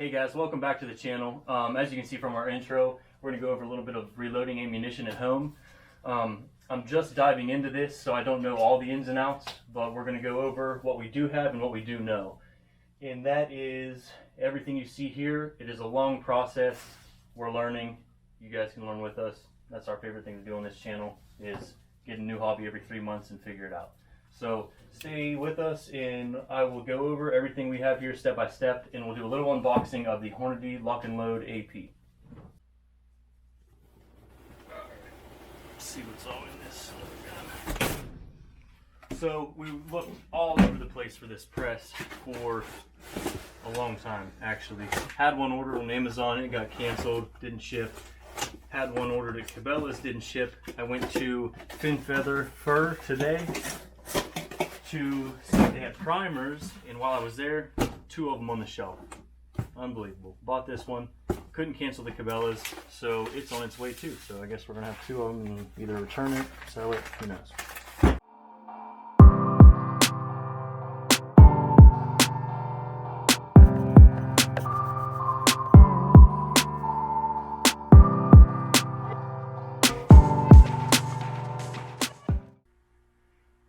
Hey guys, welcome back to the channel. As you can see from our intro, we're going to go over a little bit of reloading ammunition at home. I'm just diving into this, so I don't know all the ins and outs, but we're going to go over what we do have and what we do know. And that is everything you see here. It is a long process. We're learning. You guys can learn with us. That's our favorite thing to do on this channel, is get a new hobby every 3 months and figure it out. So stay with us and I will go over everything we have here step by step, and we'll do a little unboxing of the Hornady Lock and Load AP. Let's see what's all in this gun. So we looked all over the place for this press for a long time, actually. Had one ordered on Amazon, it got canceled, didn't ship. Had one ordered at Cabela's, didn't ship. I went to Fin Feather Fur today to see if they had primers, and while I was there, 2 of them on the shelf. Unbelievable. Bought this one, couldn't cancel the Cabela's, so it's on its way too. So I guess we're gonna have 2 of them and either return it, sell it, who knows.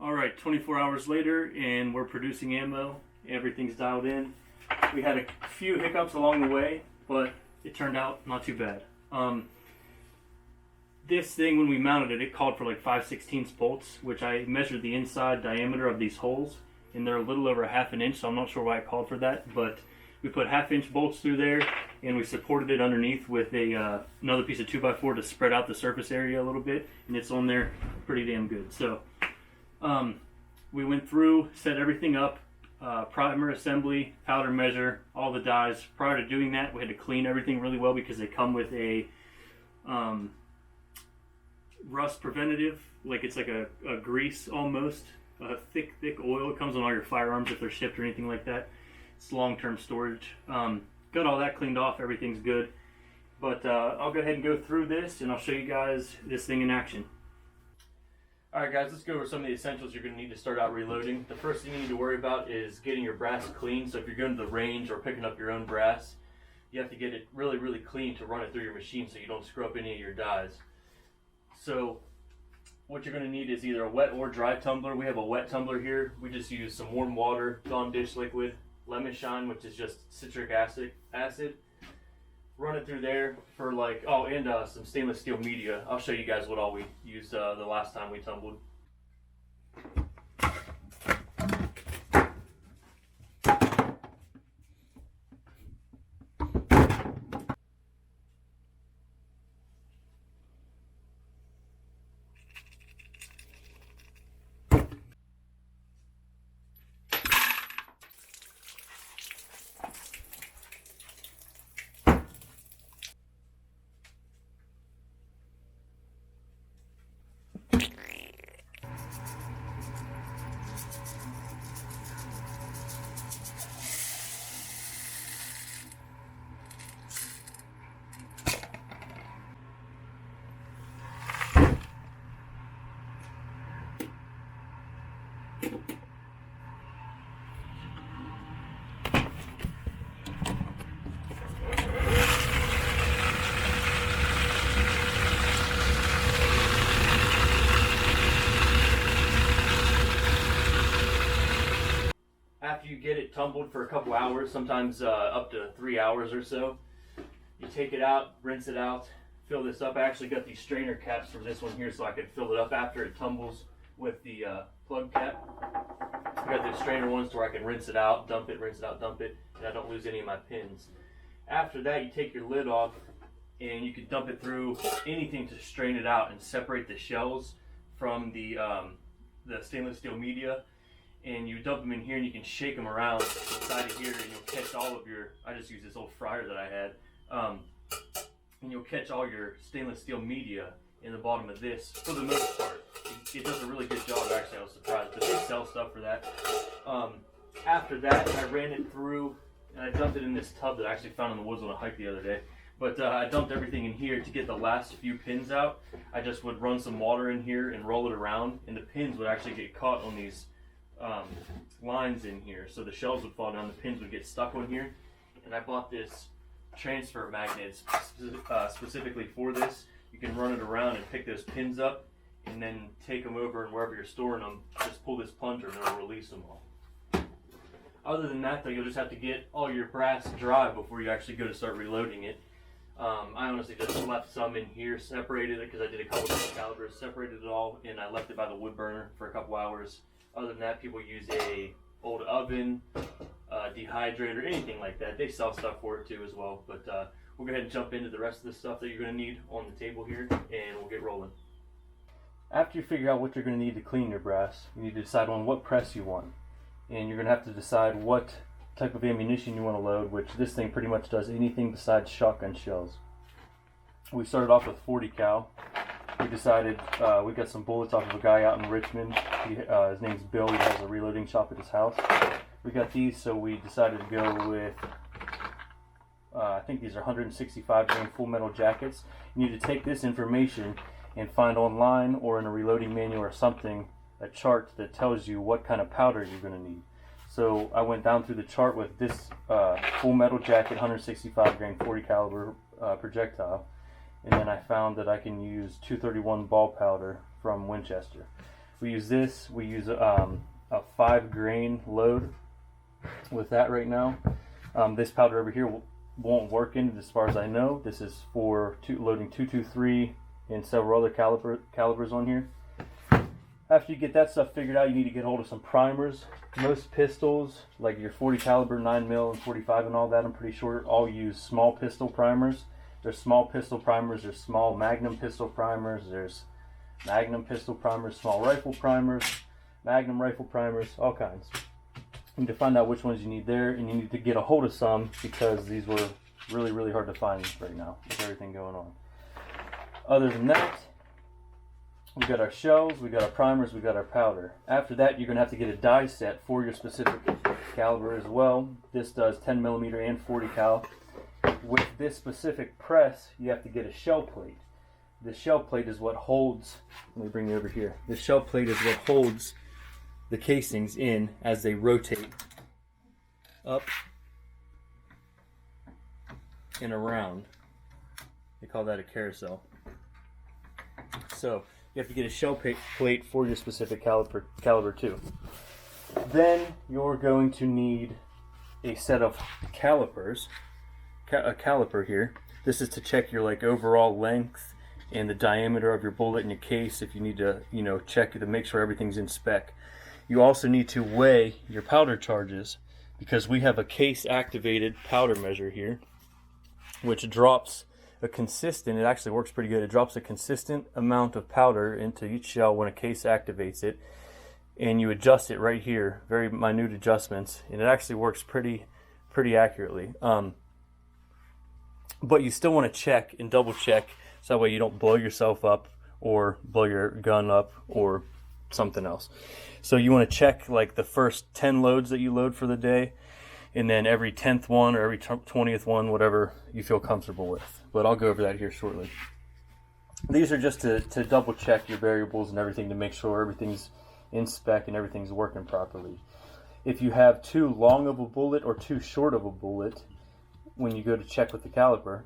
Alright, 24 hours later and we're producing ammo. Everything's dialed in. We had a few hiccups along the way, but it turned out not too bad. This thing, when we mounted it, it called for like 5/16 bolts, which I measured the inside diameter of these holes, and they're a little over 1/2 inch, so I'm not sure why it called for that, but we put 1/2 inch bolts through there, and we supported it underneath with a another piece of 2x4 to spread out the surface area a little bit, and it's on there pretty damn good. So we went through, set everything up, primer assembly, powder measure, all the dies. Prior to doing that, we had to clean everything really well because they come with a rust preventative, like it's like a grease almost, a thick oil. It comes on all your firearms if they're shipped or anything like that. It's long-term storage. Got all that cleaned off, everything's good. But I'll go ahead and go through this and I'll show you guys this thing in action. Alright guys, let's go over some of the essentials you're going to need to start out reloading. The first thing you need to worry about is getting your brass clean. So if you're going to the range or picking up your own brass, you have to get it really clean to run it through your machine so you don't screw up any of your dies. So what you're going to need is either a wet or dry tumbler. We have a wet tumbler here. We just use some warm water, Dawn dish liquid, lemon shine, which is just citric acid. Run it through there for like, oh, and some stainless steel media. I'll show you guys what all we used the last time we tumbled. After you get it tumbled for a couple hours, sometimes up to 3 hours or so, you take it out, rinse it out, fill this up. I actually got these strainer caps for this one here so I could fill it up after it tumbles with the plug cap. I got the strainer ones to where I can rinse it out, dump it, rinse it out, dump it, and I don't lose any of my pins. After that, you take your lid off and you can dump it through anything to strain it out and separate the shells from the stainless steel media. And you dump them in here and you can shake them around inside of here and you'll catch all of your, I just used this old fryer that I had, and you'll catch all your stainless steel media in the bottom of this for the most part. It does a really good job, actually. I was surprised, but they sell stuff for that. After that, I ran it through and I dumped it in this tub that I actually found in the woods on a hike the other day. But I dumped everything in here to get the last few pins out. I just would run some water in here and roll it around, and the pins would actually get caught on these lines in here. So the shells would fall down, the pins would get stuck on here, and I bought this transfer magnet specifically for this. You can run it around and pick those pins up, and then take them over, and wherever you're storing them, just pull this plunger and it'll release them all. Other than that, though, you'll just have to get all your brass dry before you actually go to start reloading it. I honestly just left some in here, separated it because I did a couple different calibers, separated it all, and I left it by the wood burner for a couple hours. Other than that, people use a old oven, dehydrator, anything like that. They sell stuff for it too as well. But we'll go ahead and jump into the rest of the stuff that you're going to need on the table here, and we'll get rolling. After you figure out what you're going to need to clean your brass, you need to decide on what press you want. And you're going to have to decide what type of ammunition you want to load, which this thing pretty much does anything besides shotgun shells. We started off with 40 cal. We decided we got some bullets off of a guy out in Richmond. His name's Bill. He has a reloading shop at his house. We got these, so we decided to go with I think these are 165 grain full metal jackets. You need to take this information and find online or in a reloading manual or something a chart that tells you what kind of powder you're going to need. So I went down through the chart with this full metal jacket, 165 grain 40 caliber projectile, and then I found that I can use 231 ball powder from Winchester. We use this. We use a 5 grain load with that right now. This powder over here won't work in it as far as I know. This is for loading 223 and several other calibers on here. After you get that stuff figured out, you need to get hold of some primers. Most pistols, like your 40 caliber, 9mm, and 45 and all that, I'm pretty sure, all use small pistol primers. There's small pistol primers, there's small magnum pistol primers, there's magnum pistol primers, small rifle primers, magnum rifle primers, all kinds. You need to find out which ones you need there, and you need to get a hold of some because these were really, really hard to find right now with everything going on. Other than that, we got our shells, we got our primers, we got our powder. After that, you're going to have to get a die set for your specific caliber as well. This does 10mm and 40 cal. With this specific press, you have to get a shell plate. The shell plate is what holds, let me bring you over here. The shell plate is what holds the casings in as they rotate up and around. They call that a carousel. So you have to get a shell plate for your specific caliber too. Then you're going to need a set of calipers, a caliper here. This is to check your overall length and the diameter of your bullet in your case. If you need to, check it to make sure everything's in spec. You also need to weigh your powder charges because we have a case activated powder measure here, which drops a consistent, it actually works pretty good. It drops a consistent amount of powder into each shell when a case activates it, and you adjust it right here, very minute adjustments, and it actually works pretty accurately. But you still want to check and double check so that way you don't blow yourself up or blow your gun up or something else. So you want to check the first 10 loads that you load for the day, and then every 10th one or every 20th one, whatever you feel comfortable with. But I'll go over that here shortly. These are just to double check your variables and everything to make sure everything's in spec and everything's working properly. If you have too long of a bullet or too short of a bullet when you go to check with the caliper,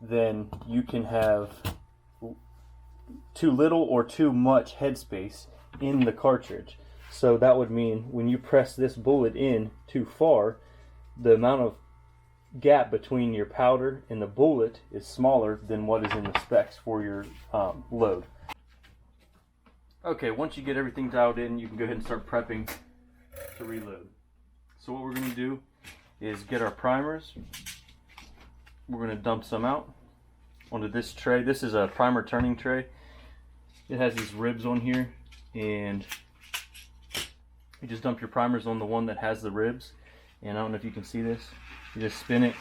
then you can have too little or too much headspace in the cartridge. So that would mean when you press this bullet in too far, the amount of gap between your powder and the bullet is smaller than what is in the specs for your load. Okay, once you get everything dialed in, you can go ahead and start prepping to reload. So what we're going to do is get our primers. We're going to dump some out onto this tray. This is a primer turning tray. It has these ribs on here, and you just dump your primers on the one that has the ribs. And I don't know if you can see this. You just spin it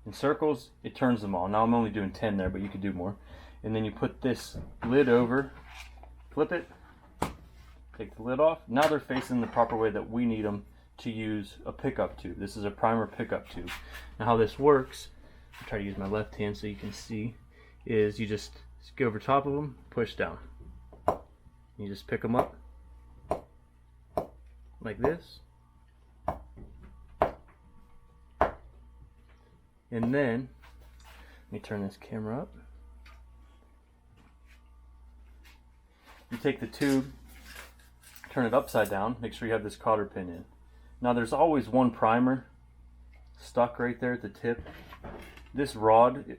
in circles, it turns them all. Now I'm only doing 10 there, but you could do more. And then you put this lid over, flip it, take the lid off. Now they're facing the proper way that we need them to use a pickup tube. This is a primer pickup tube. Now how this works, I'll try to use my left hand so you can see, is you just go over top of them, push down. You just pick them up like this. And then, let me turn this camera up. You take the tube, turn it upside down, make sure you have this cotter pin in. Now there's always one primer stuck right there at the tip. This rod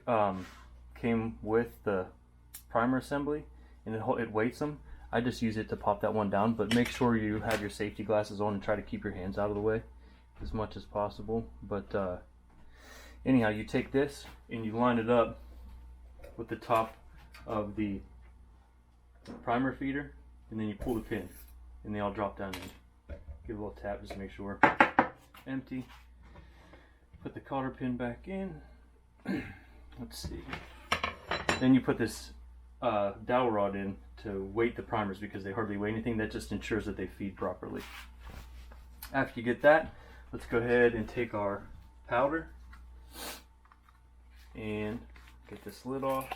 came with the primer assembly, and it weights them. I just use it to pop that one down, but make sure you have your safety glasses on and try to keep your hands out of the way as much as possible. But anyhow, you take this and you line it up with the top of the primer feeder, and then you pull the pin and they all drop down in. Give a little tap just to make sure. Empty. Put the cotter pin back in. Let's see. Then you put this dowel rod in to weight the primers because they hardly weigh anything. That just ensures that they feed properly. After you get that, let's go ahead and take our powder and get this lid off.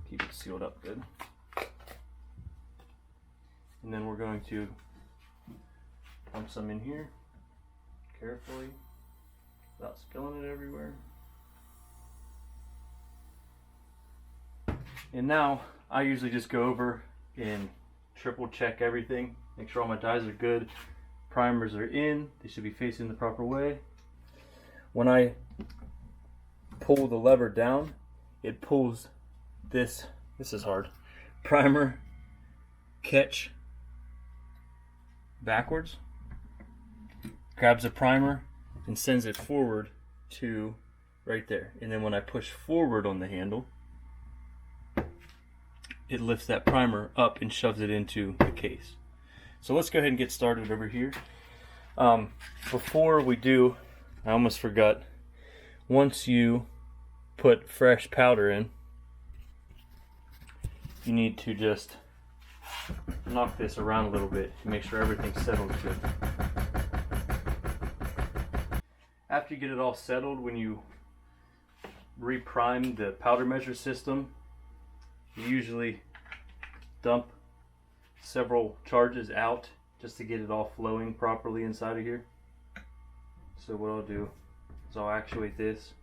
Keep it sealed up good. And then we're going to pump some in here carefully without spilling it everywhere. And now I usually just go over and triple check everything, make sure all my dies are good, primers are in, they should be facing the proper way. When I pull the lever down, it pulls this is hard, primer catch backwards, grabs a primer and sends it forward to right there. And then when I push forward on the handle, it lifts that primer up and shoves it into the case. So let's go ahead and get started over here. Before we do, I almost forgot, once you put fresh powder in, you need to just knock this around a little bit to make sure everything settles good. After you get it all settled, when you reprime the powder measure system, you usually dump several charges out just to get it all flowing properly inside of here. So what I'll do is I'll actuate this.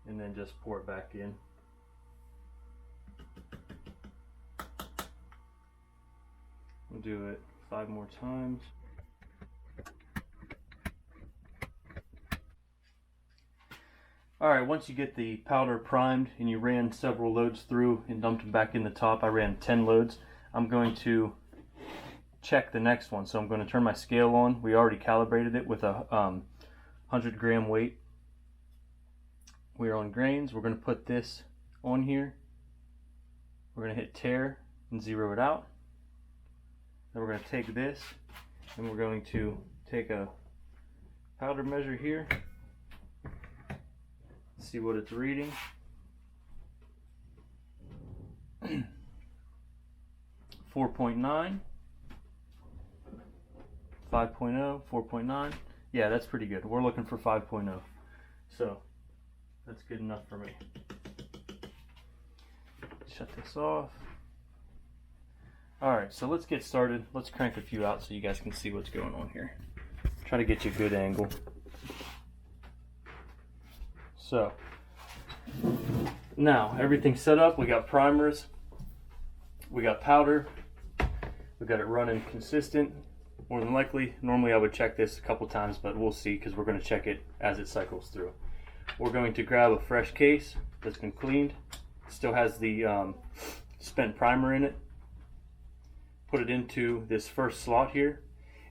And then just pour it back in. We'll do it 5 more times. Alright, once you get the powder primed and you ran several loads through and dumped them back in the top, I ran 10 loads, I'm going to check the next one. So I'm going to turn my scale on. We already calibrated it with a 100 gram weight. We're on grains. We're going to put this on here. We're going to hit tare and zero it out. Then we're going to take this and we're going to take a powder measure here. See what it's reading. 4.9, 5.0, 4.9. Yeah, that's pretty good. We're looking for 5.0. So that's good enough for me. Shut this off. Alright, so let's get started. Let's crank a few out so you guys can see what's going on here. Try to get you a good angle. So, now everything's set up. We got primers, we got powder, we got it running consistent. More than likely, normally I would check this a couple times, but we'll see because we're going to check it as it cycles through. We're going to grab a fresh case that's been cleaned. It still has the spent primer in it. Put it into this first slot here.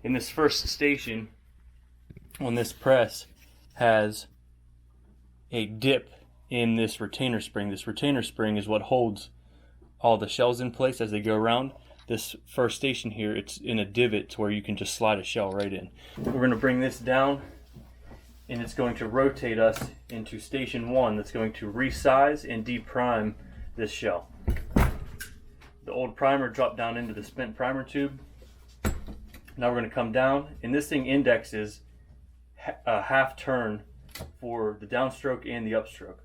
In this first station on this press has a dip in this retainer spring. This retainer spring is what holds all the shells in place as they go around. This first station here, it's in a divot to where you can just slide a shell right in. We're going to bring this down and it's going to rotate us into station 1 that's going to resize and deprime this shell. The old primer dropped down into the spent primer tube. Now we're going to come down, and this thing indexes a half turn for the downstroke and the upstroke.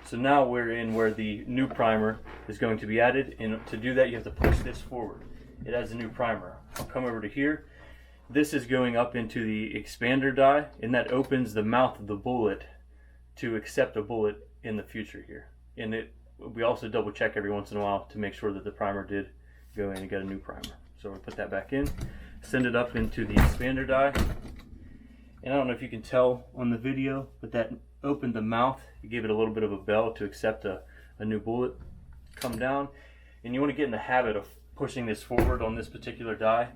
So now we're in where the new primer is going to be added, and to do that you have to push this forward. it has a new primer. I'll come over to here. This is going up into the expander die, and that opens the mouth of the bullet to accept a bullet in the future here. And we also double check every once in a while to make sure that the primer did go in and get a new primer. So we'll put that back in, send it up into the expander die. And I don't know if you can tell on the video, but that opened the mouth. You gave it a little bit of a bell to accept a new bullet. Come down, and you want to get in the habit of pushing this forward on this particular die,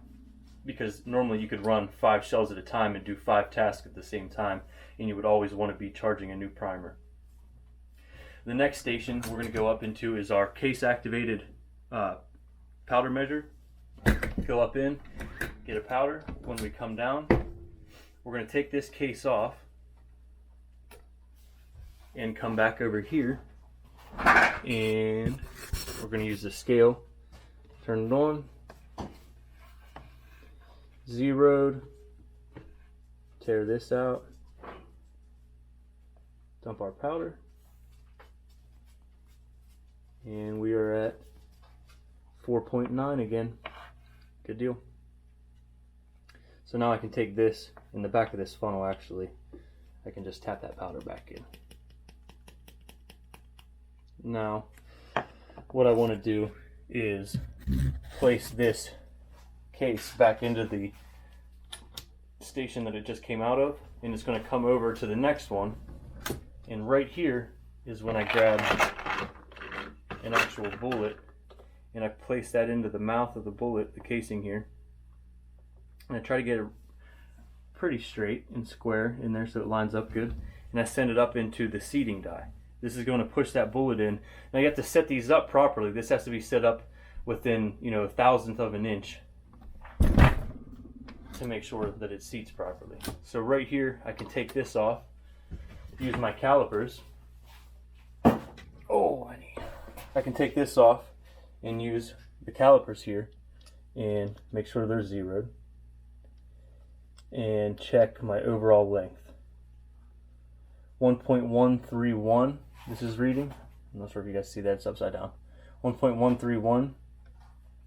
because normally you could run 5 shells at a time and do 5 tasks at the same time, and you would always want to be charging a new primer. The next station we're going to go up into is our case activated powder measure. Go up in, get a powder. When we come down, we're going to take this case off and come back over here, and we're going to use the scale, turn it on, zeroed, tear this out, dump our powder, and we are at 4.9 again. Good deal. So now I can take this, in the back of this funnel actually, I can just tap that powder back in. Now, what I want to do is place this case back into the station that it just came out of, and it's going to come over to the next one, and right here is when I grab an actual bullet and I place that into the mouth of the bullet, the casing here, and I try to get it pretty straight and square in there so it lines up good, and I send it up into the seating die. This is going to push that bullet in. Now you have to set these up properly. This has to be set up within, you know, 1/1000th of an inch to make sure that it seats properly. So right here I can take this off, use my calipers. I can take this off and use the calipers here and make sure they're zeroed and check my overall length. 1.131 this is reading. I'm not sure if you guys see that, it's upside down. 1.131.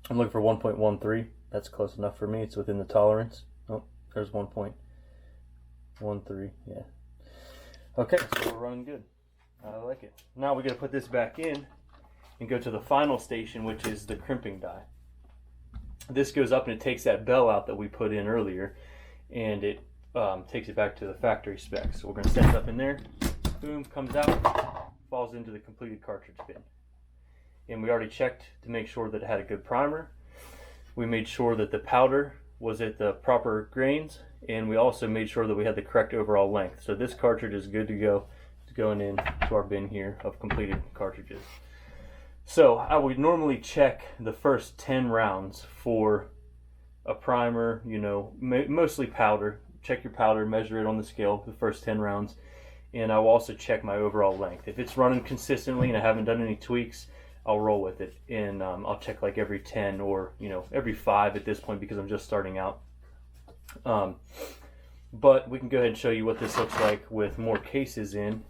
I'm looking for 1.13. That's close enough for me. It's within the tolerance. Oh, there's 1.13. Yeah. Okay, so we're running good. I like it. Now we got to put this back in and go to the final station, which is the crimping die. This goes up and it takes that bell out that we put in earlier, and it takes it back to the factory specs. So we're going to set it up in there. Boom, comes out, falls into the completed cartridge bin. And we already checked to make sure that it had a good primer. We made sure that the powder was at the proper grains, and we also made sure that we had the correct overall length. So this cartridge is good to go. It's going in to our bin here of completed cartridges. So I would normally check the first 10 rounds for a primer, you know, mostly powder. Check your powder, measure it on the scale the first 10 rounds, and I will also check my overall length. If it's running consistently and I haven't done any tweaks, I'll roll with it, and I'll check like every 10 or, you know, every 5 at this point because I'm just starting out. But we can go ahead and show you what this looks like with more cases in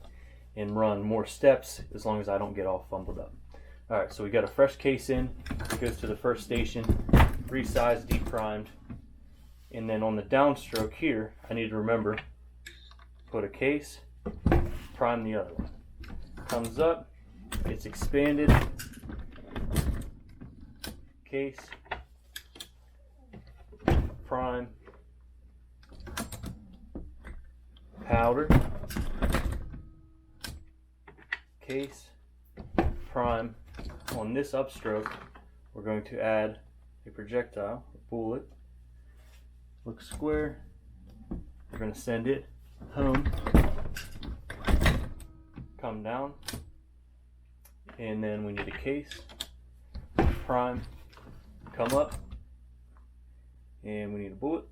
and run more steps, as long as I don't get all fumbled up. Alright, so we got a fresh case in, it goes to the first station, resized, deprimed, and then on the downstroke here, I need to remember, put a case, prime the other one. Comes up, it's expanded, case, prime, powder, case, prime. On this upstroke, we're going to add a projectile, a bullet. Looks square. We're going to send it home, come down, and then we need a case, prime, come up, and we need a bullet.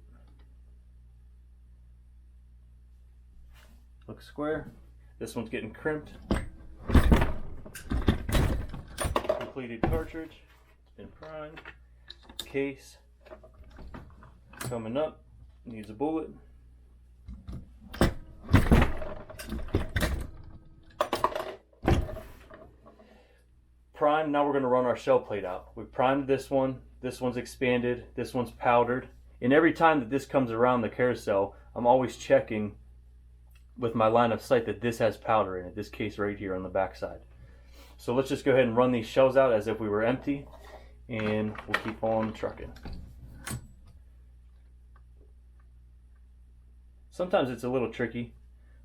Looks square. This one's getting crimped. Completed cartridge, it's been primed. Case coming up, needs a bullet. Prime primed. Now we're going to run our shell plate out. We primed this one. This one's expanded. This one's powdered. And every time that this comes around the carousel, I'm always checking with my line of sight that this has powder in it, this case right here on the back side. So let's just go ahead and run these shells out as if we were empty, and we'll keep on trucking. Sometimes it's a little tricky,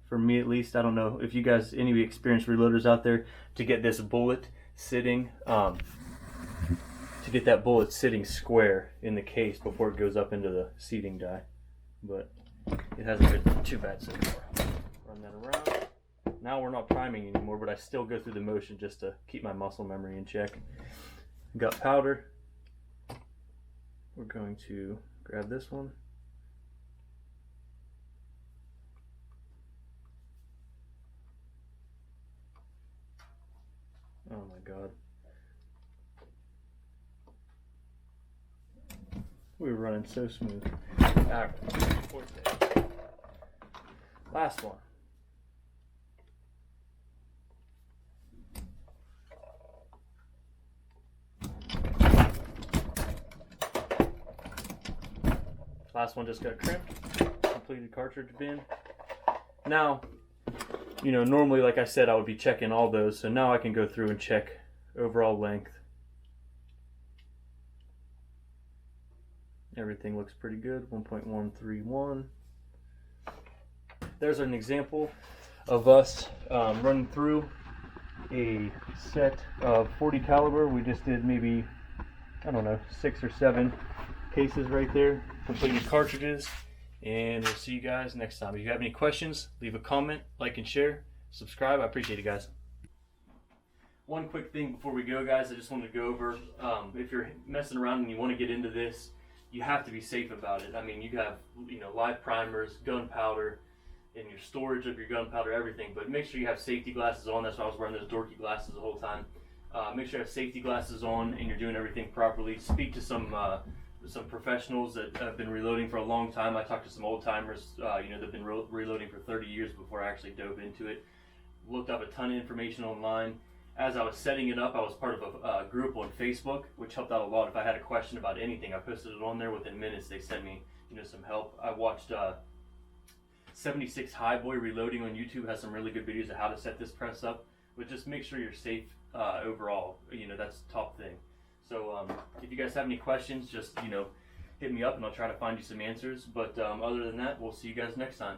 for me at least. I don't know if you guys, any experienced reloaders out there, to get this bullet sitting, to get that bullet sitting square in the case before it goes up into the seating die. But it hasn't been too bad so far. Run that around. Now we're not priming anymore, but I still go through the motion just to keep my muscle memory in check. Got powder. We're going to grab this one. Oh my God. We were running so smooth. Alright, last one. Last one just got crimped. Completed cartridge bin. Now, you know, normally, like I said, I would be checking all those. So now I can go through and check overall length. Everything looks pretty good. 1.131. There's an example of us running through a set of 40 caliber. We just did maybe, I don't know, 6 or 7 cases right there. Completed cartridges. And we'll see you guys next time. If you have any questions, leave a comment, like and share, subscribe. I appreciate it, guys. One quick thing before we go, guys, I just wanted to go over, if you're messing around and you want to get into this, you have to be safe about it. I mean, you have, you know, live primers, gunpowder, and your storage of your gunpowder, everything. But make sure you have safety glasses on. That's why I was wearing those dorky glasses the whole time. Make sure you have safety glasses on and you're doing everything properly. Speak to some professionals that have been reloading for a long time. I talked to some old timers, you know, that've been reloading for 30 years before I actually dove into it. Looked up a ton of information online. As I was setting it up, I was part of a group on Facebook, which helped out a lot. If I had a question about anything, I posted it on there. Within minutes, they sent me, you know, some help. I watched 76 Highboy Reloading on YouTube. Has some really good videos of how to set this press up. But just make sure you're safe overall. You know, that's the top thing. So if you guys have any questions, just, you know, hit me up and I'll try to find you some answers. But other than that, we'll see you guys next time.